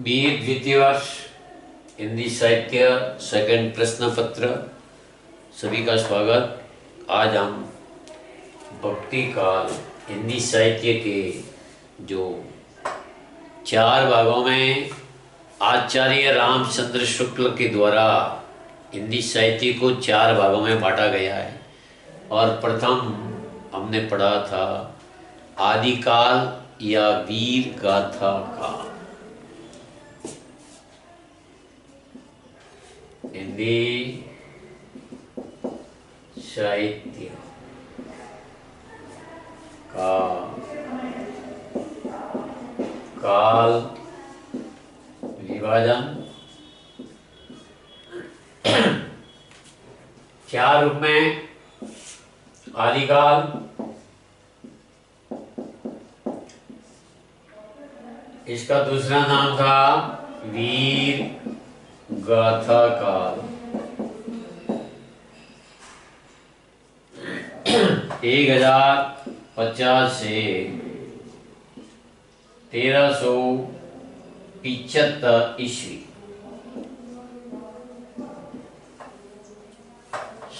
BA द्वितीय वर्ष हिंदी साहित्य सेकंड प्रश्न पत्र। सभी का स्वागत। आज हम भक्ति काल हिंदी साहित्य के जो 4 भागों में आचार्य रामचंद्र शुक्ल के द्वारा हिंदी साहित्य को 4 भागों में बांटा गया है। और प्रथम हमने पढ़ा था आदिकाल या वीर गाथा काल। हिंदी साहित्य का काल विभाजन 4 रूप में। आदिकाल, इसका दूसरा नाम था वीर गाथा काल। 1050 से 1375 ईस्वी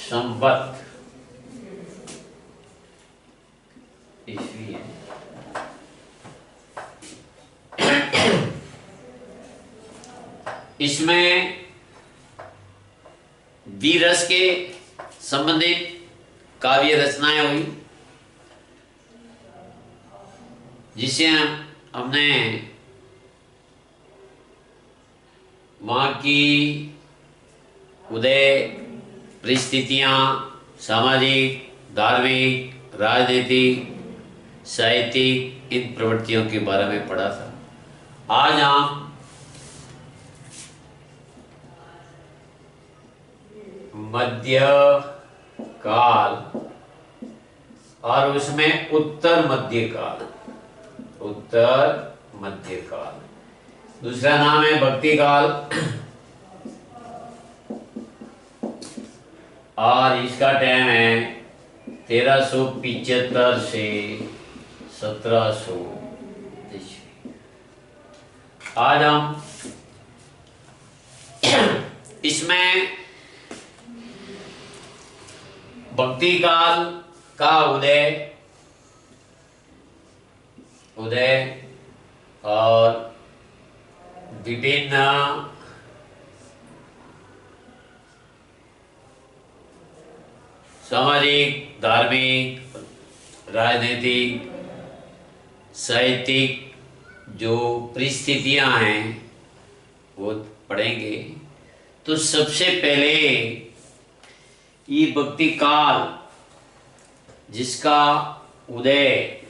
संवत ईस्वी है। इसमें वीररस के संबंधित काव्य रचनाएं हुई, जिसे हमने वहाँ की उदय परिस्थितियाँ, सामाजिक, धार्मिक, राजनीतिक, साहित्यिक इन प्रवृत्तियों के बारे में पढ़ा था। आज हम मध्य काल और उसमें उत्तर मध्य काल, दूसरा नाम है भक्ति काल और इसका टाइम है 1375 से 1700 ईस्वी। आज हम इसमें भक्ति काल का उदय और विभिन्न सामाजिक, धार्मिक, राजनीतिक, साहित्यिक जो परिस्थितियां हैं वो पढ़ेंगे। तो सबसे पहले ये भक्ति काल जिसका उदय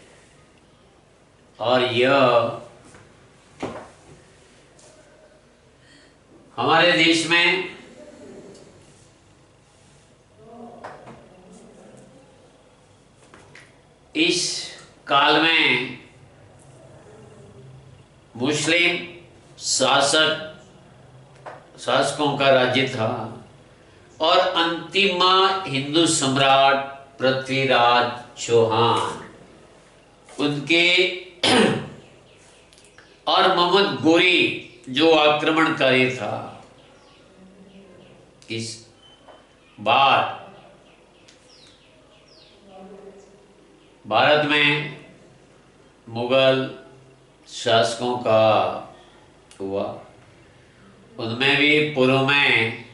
और यह हमारे देश में इस काल में मुस्लिम शासकों का राज्य था और अंतिम हिंदू सम्राट पृथ्वीराज चौहान उनके और मोहम्मद गोरी जो आक्रमणकारी था, इस बार भारत में मुगल शासकों का हुआ। उनमें भी पूर्व में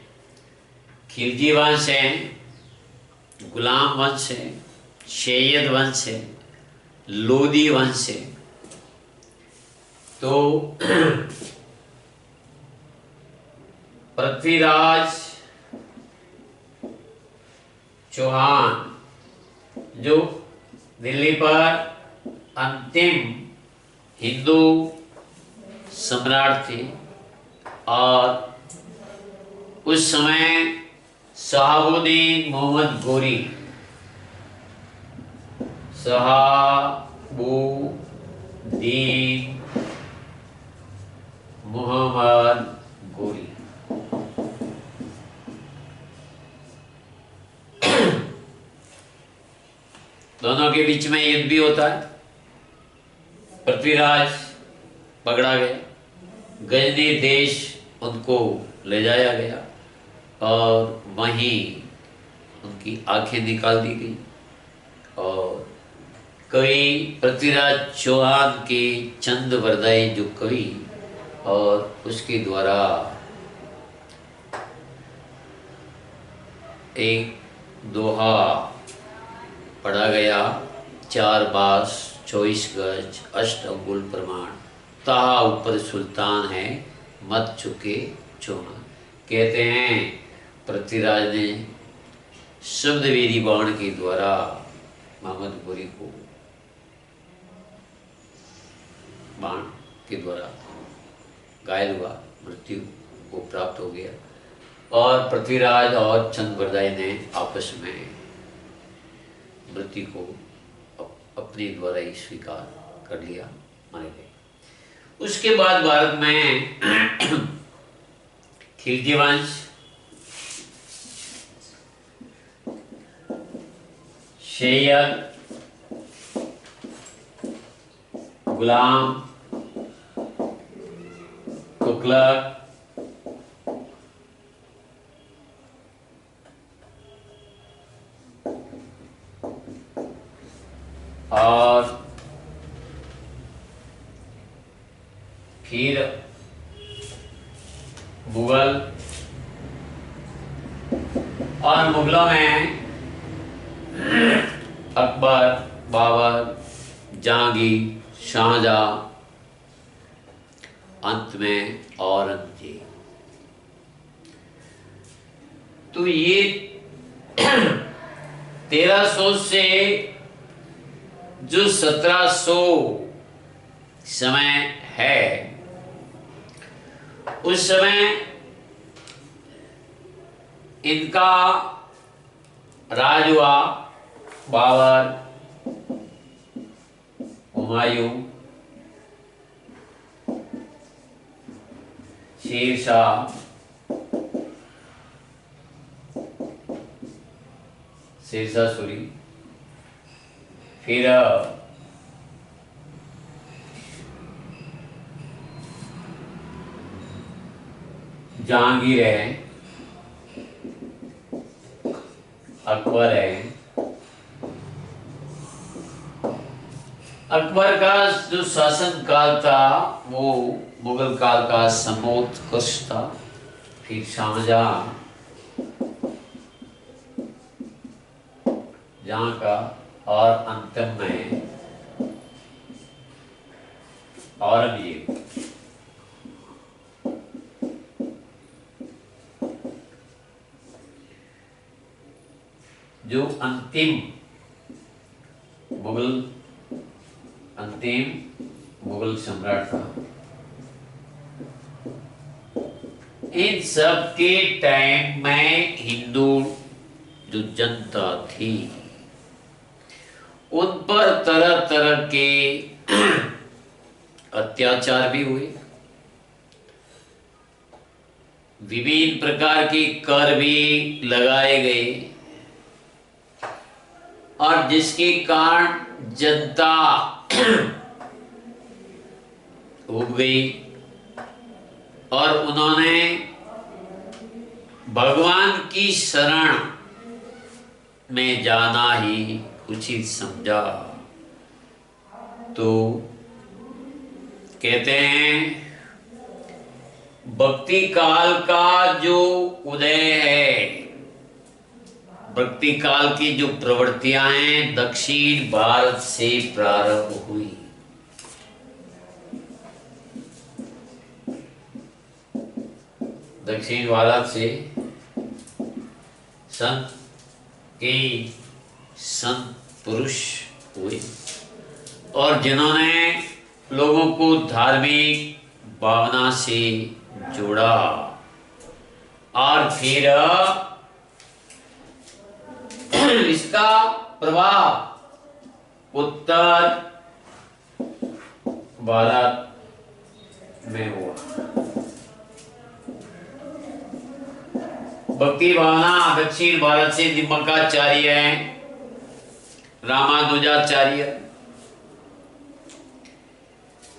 खिलजी वंश है, गुलाम वंश है, सैयद वंश है, लोदी वंश है। तो पृथ्वीराज चौहान जो दिल्ली पर अंतिम हिंदू सम्राट थे और उस समय शहाबुद्दीन मोहम्मद गोरी, मोहम्मद गोरी दोनों के बीच में युद्ध भी होता है। पृथ्वीराज पकड़ा गया, गजनी देश उनको ले जाया गया और वहीं उनकी आंखें निकाल दी गई और कवि पृथ्वीराज चौहान के चंद वरदाई जो कवि और उसके द्वारा एक दोहा पढ़ा गया, 4 बास 24 गज 8 अंगुल प्रमाण, ताहा ऊपर सुल्तान है मत चुके चौहान। कहते हैं पृथ्वीराज ने शब्दवेदी बाण के द्वारा मोहम्मद गोरी को बाण के द्वारा घायल हुआ, मृत्यु को प्राप्त हो गया और पृथ्वीराज और चंद्रवरदाई ने आपस में मृत्यु को अपने द्वारा ही स्वीकार कर लिया, मारे गए। उसके बाद भारत में खिलजी वंश, सैयद, गुलाम, तुगलक, और फिर मुगल, और मुगलों में अकबर, बाबर, जहांगीर, शाहजहां, अंत में औरंगजेब। तो ये 1300 से जो 1700 समय है, उस समय इनका राज हुआ। बाबर, हुमायूं, शेरशाह, सूरी, फिर जहांगीर है, अकबर है। अकबर का जो शासन काल था वो मुगल काल का समोत्कर्ष था। फिर शाहजहां जहां का, और अंतिम में औरंगजेब। जो अंतिम मुगल सम्राट था, इन सब के टाइम में हिंदू जो जनता थी उन पर तरह तरह के अत्याचार भी हुए, विभिन्न प्रकार के कर भी लगाए गए, और जिसके कारण जनता उब गई और उन्होंने भगवान की शरण में जाना ही उचित समझा। तो कहते हैं भक्ति काल का जो उदय है, भक्ति काल की जो प्रवृत्तियां हैं दक्षिण भारत से प्रारंभ हुई। दक्षिण भारत से संत पुरुष हुए और जिन्होंने लोगों को धार्मिक भावना से जोड़ा, और फिर इसका प्रभाव उत्तर भारत में हुआ। भक्ति भावना दक्षिण भारत से निम्मकाचार्य है, रामानुजाचार्य,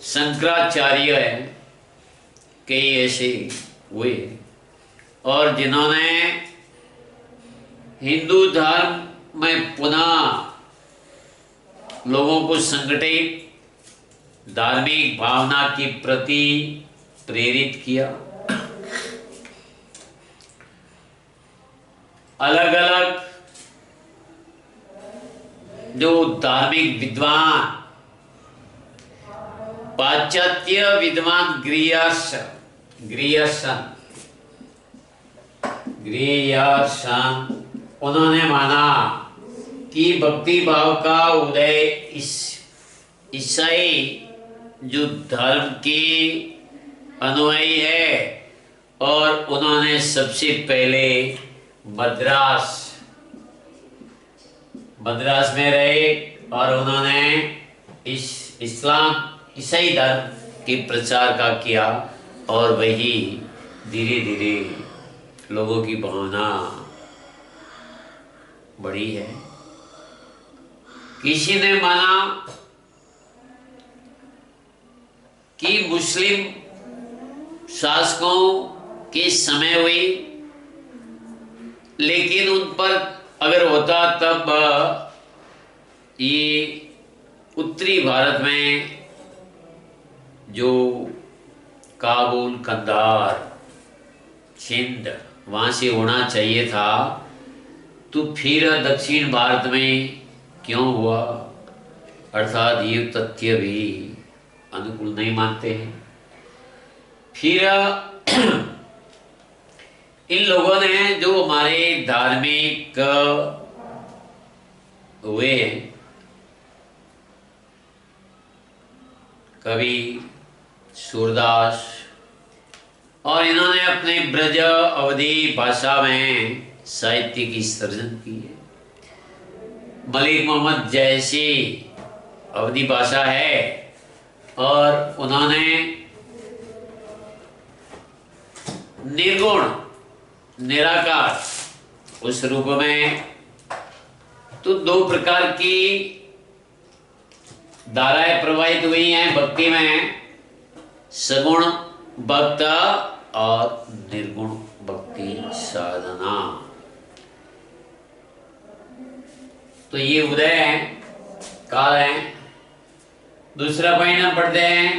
शंकराचार्य है, कई ऐसे हुए और जिन्होंने हिंदू धर्म में पुनः लोगों को संगठित धार्मिक भावना के प्रति प्रेरित किया। अलग अलग जो धार्मिक विद्वान, पाश्चात्य विद्वान ग्रियर्सन उन्होंने माना कि भक्ति भाव का उदय ईसाई जो धर्म के अनुयायी है और उन्होंने सबसे पहले मद्रास में रहे और उन्होंने ईसाई धर्म के प्रचार का किया और वही धीरे धीरे लोगों की भावना बढ़ी है। किसी ने माना कि मुस्लिम शासकों के समय हुई, लेकिन उन पर अगर होता तब ये उत्तरी भारत में जो काबुल, कंधार, सिंध वहां से होना चाहिए था, तो फिर दक्षिण भारत में क्यों हुआ? अर्थात ये तथ्य भी अनुकूल नहीं मानते हैं। फिर इन लोगों ने जो हमारे धार्मिक हुए कवि सूरदास और इन्होंने अपने ब्रज अवधी भाषा में साहित्य की सृजन की है। मलिक मोहम्मद जैसी अवधी भाषा है और उन्होंने निर्गुण निराकार उस रूप में तो दो प्रकार की धाराएं प्रवाहित हुई हैं भक्ति में, सगुण भक्त और निर्गुण भक्ति साधना। तो ये उदय है, काल है। दूसरा पॉइंट हम पढ़ते हैं,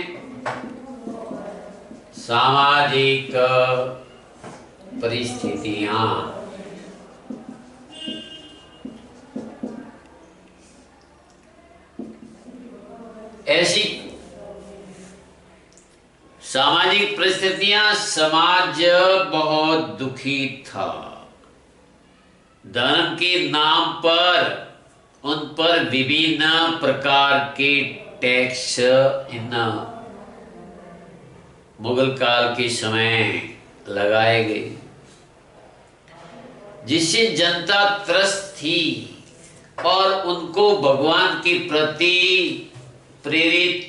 सामाजिक परिस्थितियां। ऐसी सामाजिक परिस्थितियां, समाज बहुत दुखी था। धर्म के नाम पर उन पर विभिन्न प्रकार के टैक्स इन मुगल काल के समय लगाए गए, जिससे जनता त्रस्त थी और उनको भगवान के प्रति प्रेरित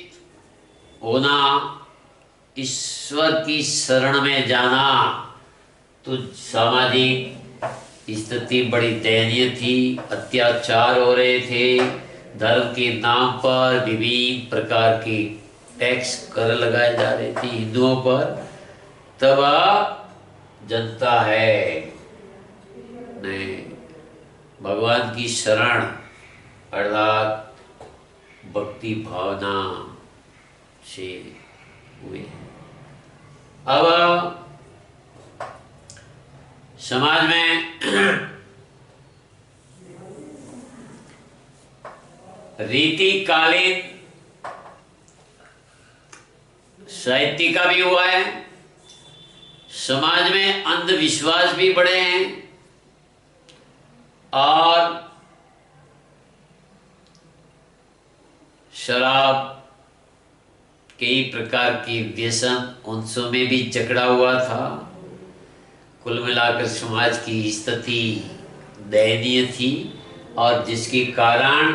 होना, ईश्वर की शरण में जाना, तो सामाजिक स्थिति बड़ी दयनीय थी। अत्याचार हो रहे थे, धर्म के नाम पर विभिन्न प्रकार के टैक्स कर लगाए जा रहे थे हिंदुओं पर। तब जनता है ने भगवान की शरण अर्थात भक्ति भावना से हुए। अब समाज में रीतिकालीन साहित्य का भी हुआ है, समाज में अंधविश्वास भी बढ़े हैं और शराब कई प्रकार के व्यसन उनसों में भी जकड़ा हुआ था। कुल मिलाकर समाज की स्थिति दयनीय थी और जिसके कारण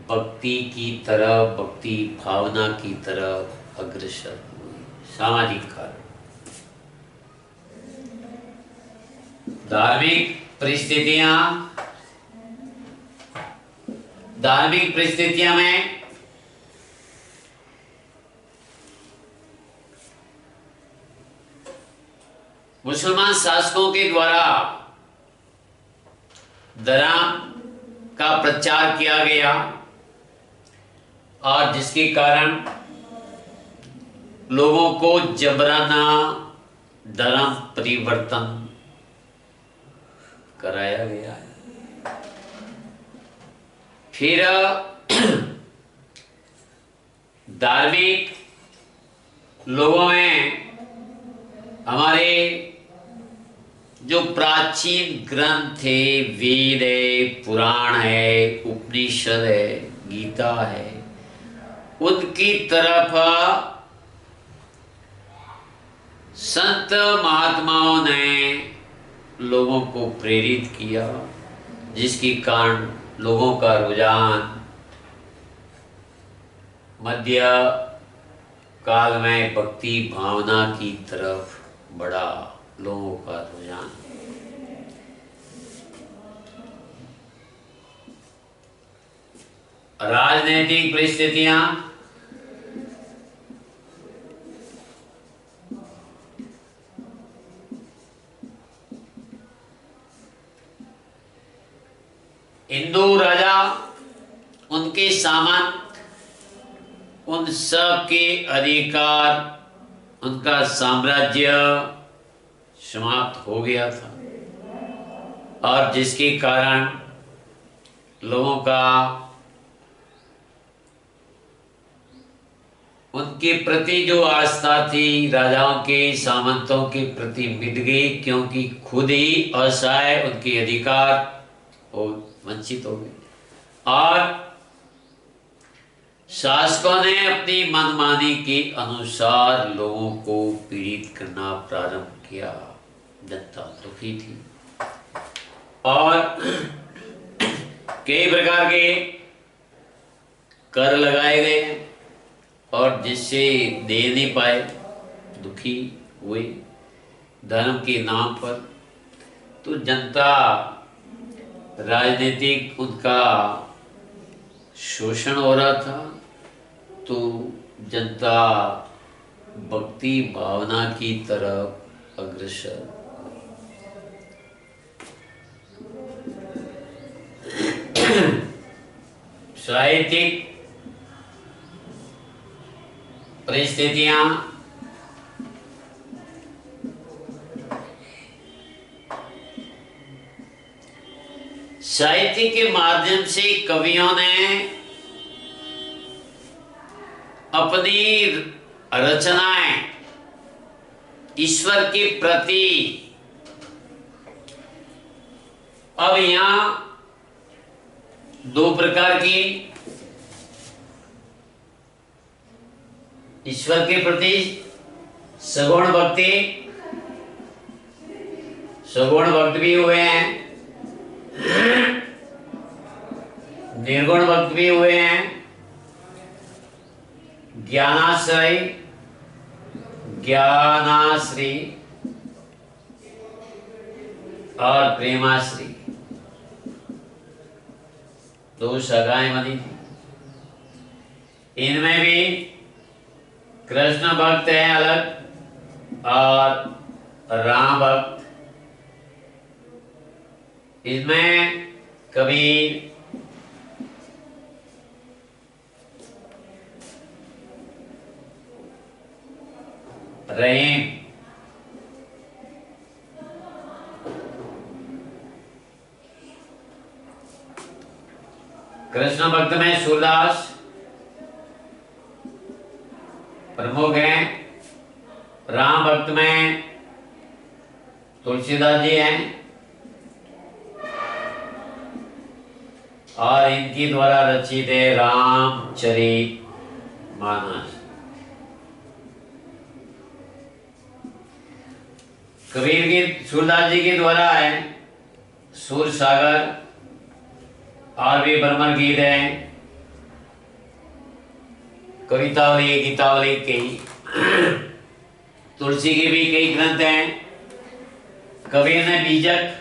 भक्ति की तरफ, भक्ति भावना की तरफ अग्रसर हुई। सामाजिक कारण, धार्मिक परिस्थितियां में मुसलमान शासकों के द्वारा धर्म का प्रचार किया गया और जिसके कारण लोगों को जबराना धर्म परिवर्तन कराया गया है। फिर धार्मिक लोगों में हमारे जो प्राचीन ग्रंथ थे, वेद है, पुराण है, उपनिषद है, गीता है, उनकी तरफ संत महात्माओं ने लोगों को प्रेरित किया, जिसके कारण लोगों का रुझान मध्य काल में भक्ति भावना की तरफ बढ़ा। लोगों का रुझान राजनीतिक परिस्थितियां हिंदू राजा, उनके सामंत, उन सब के अधिकार, उनका साम्राज्य समाप्त हो गया था और जिसके कारण लोगों का उनके प्रति जो आस्था थी, राजाओं के सामंतों के प्रति मिट गई, क्योंकि खुद ही असहाय, उनके अधिकार और वंचित हो गए और शासकों ने अपनी मनमानी के अनुसार लोगों को पीड़ित करना प्रारंभ किया। जनता दुखी थी और कई प्रकार के कर लगाए गए और जिससे दे नहीं पाए, दुखी हुए धर्म के नाम पर। तो जनता राजनीतिक उनका शोषण हो रहा था, तो जनता भक्ति भावना की तरफ अग्रसर। साहित्यिक परिस्थितियां साहित्य के माध्यम से कवियों ने अपनी रचनाएं ईश्वर के प्रति, अब यहां दो प्रकार की, ईश्वर के प्रति सगुण भक्ति, सगुण भक्त भी हुए हैं, निर्गुण भक्त भी हुए हैं, ज्ञानाश्रय, ज्ञानाश्री और प्रेमाश्री, दो शाखाएं बनी थी। इनमें भी कृष्ण भक्त है अलग और राम भक्त। इसमें कबीर, रहीम, कृष्ण भक्त में सूरदास प्रमुख हैं, राम भक्त में तुलसीदास जी हैं और इनकी द्वारा रचित है रामचरित मानस। कबीर की, सूरदास जी के द्वारा है सूर सागर और भी भ्रमर गीत है, कवितावली, गीतावली कई, तुलसी के भी कई ग्रंथ हैं। कबीर ने बीजक,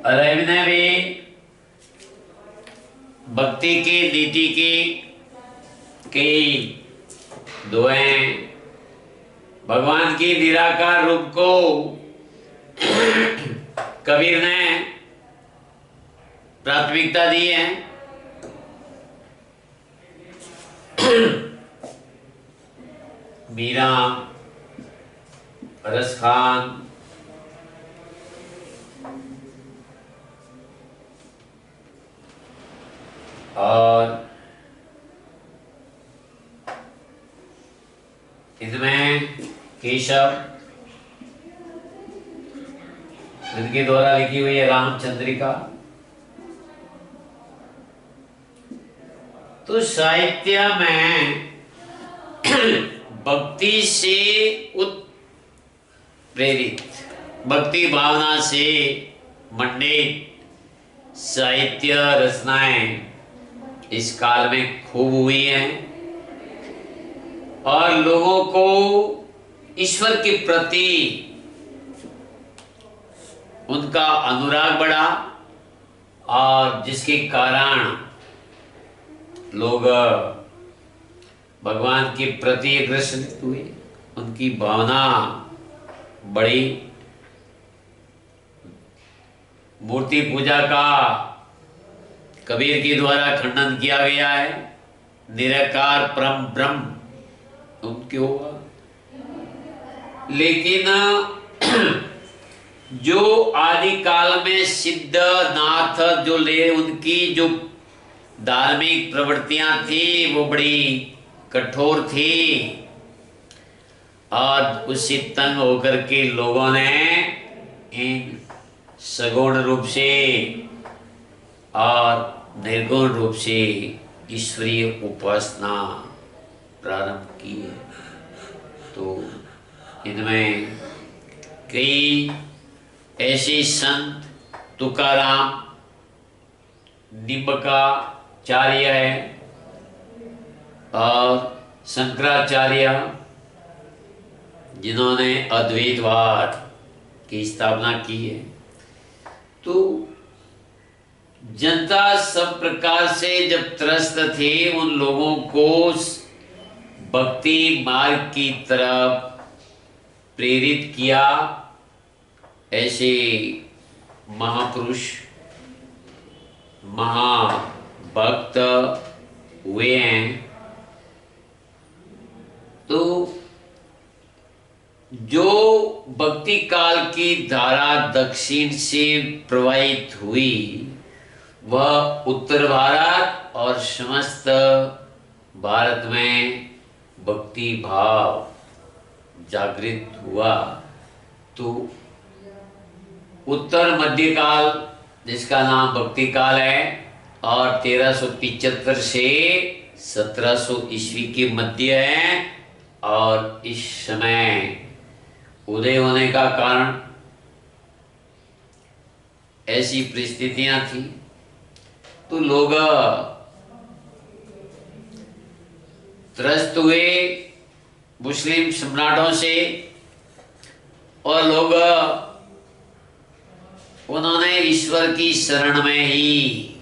रहीम ने भी भक्ति की नीति की कई दुआएं भगवान की निराकार रूप को कबीर ने प्राथमिकता दी है। मीरा, रस खान, और इसमें केशव, जिनके द्वारा लिखी हुई है रामचंद्रिका। तो साहित्य में भक्ति से उत्प्रेरित, भक्ति भावना से मंडित साहित्य रचनाएं इस काल में खूब हुई हैं और लोगों को ईश्वर के प्रति उनका अनुराग बढ़ा और जिसके कारण लोग भगवान के प्रति अग्रसर हुए, उनकी भावना बढ़ी। मूर्ति पूजा का कबीर के द्वारा खंडन किया गया है। निराकार परम ब्रह्म उनके होगा, लेकिन जो आदि काल में सिद्ध नाथ जो ले, उनकी जो धार्मिक प्रवृत्तियां थी वो बड़ी कठोर थी और उससे तंग होकर के लोगों ने इन सगुण रूप से और निर्गुण रूप से ईश्वरीय उपासना प्रारंभ की है। तो इनमें कई ऐसे संत, तुकाराम, निम्बकाचार्य है और शंकराचार्य, जिन्होंने अद्वैतवाद की स्थापना की है। तो जनता सब प्रकार से जब त्रस्त थे, उन लोगों को भक्ति मार्ग की तरफ प्रेरित किया। ऐसे महापुरुष, महाभक्त हुए हैं। तो जो भक्ति काल की धारा दक्षिण से प्रवाहित हुई, वह उत्तर भारत और समस्त भारत में भक्ति भाव जागृत हुआ। तो उत्तर मध्यकाल, जिसका नाम भक्ति काल है, और 1375 से 1700 ईस्वी के मध्य है। और इस समय उदय होने का कारण ऐसी परिस्थितियां थी, तो लोग त्रस्त हुए मुस्लिम सम्राटों से और लोग उन्होंने ईश्वर की शरण में ही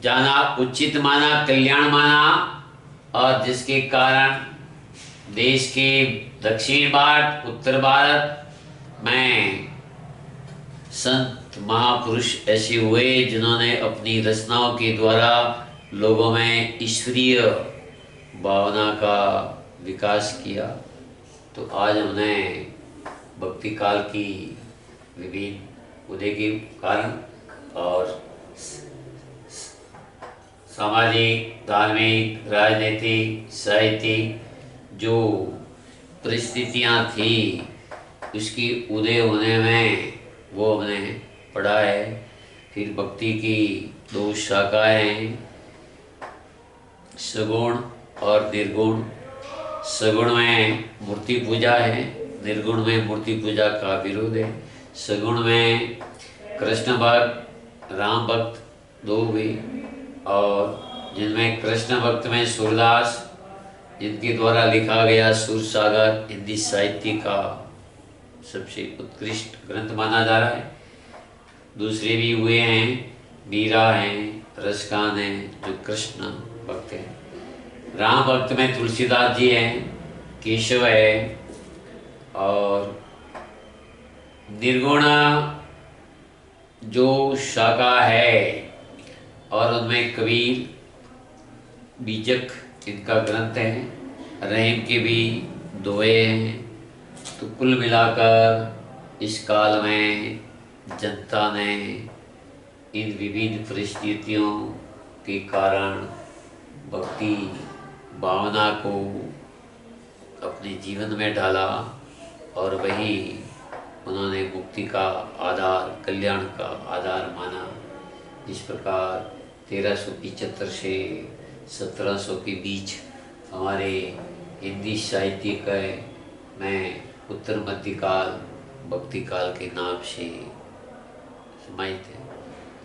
जाना उचित माना, कल्याण माना, और जिसके कारण देश के दक्षिण भारत, उत्तर भारत में संत महापुरुष ऐसे हुए जिन्होंने अपनी रचनाओं के द्वारा लोगों में ईश्वरीय भावना का विकास किया। तो आज हमने भक्ति काल की विभिन्न उदय के कारण और सामाजिक, धार्मिक, राजनीतिक, साहित्यिक जो परिस्थितियां थी, उसकी उदय होने में वो हमने पढ़ा है। फिर भक्ति की दो शाखाएं हैं, सगुण और निर्गुण। सगुण में मूर्ति पूजा है, निर्गुण में मूर्ति पूजा का विरोध है। सगुण में कृष्ण भक्त, राम भक्त दो हुए, और जिनमें कृष्ण भक्त में सूरदास, जिनके द्वारा लिखा गया सूर सागर हिंदी साहित्य का सबसे उत्कृष्ट ग्रंथ माना जा रहा है। दूसरे भी हुए हैं, मीरा हैं, रसखान हैं, जो कृष्ण भक्त हैं। राम भक्त में तुलसीदास जी हैं, केशव है, और निर्गुणा जो शाखा है और उनमें कबीर, बीजक इनका ग्रंथ है। रहीम के भी दोहे हैं। तो कुल मिलाकर इस काल में जनता ने इन विविध परिस्थितियों के कारण भक्ति भावना को अपने जीवन में डाला और वही उन्होंने मुक्ति का आधार, कल्याण का आधार माना। जिस प्रकार 1375 से 1700 के बीच हमारे हिंदी साहित्य में उत्तर मध्यकाल भक्ति काल के नाम से समाहित है।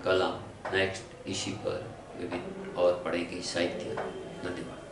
कल हम नेक्स्ट इसी पर विभिन्न और पढ़ेंगे साहित्य। धन्यवाद।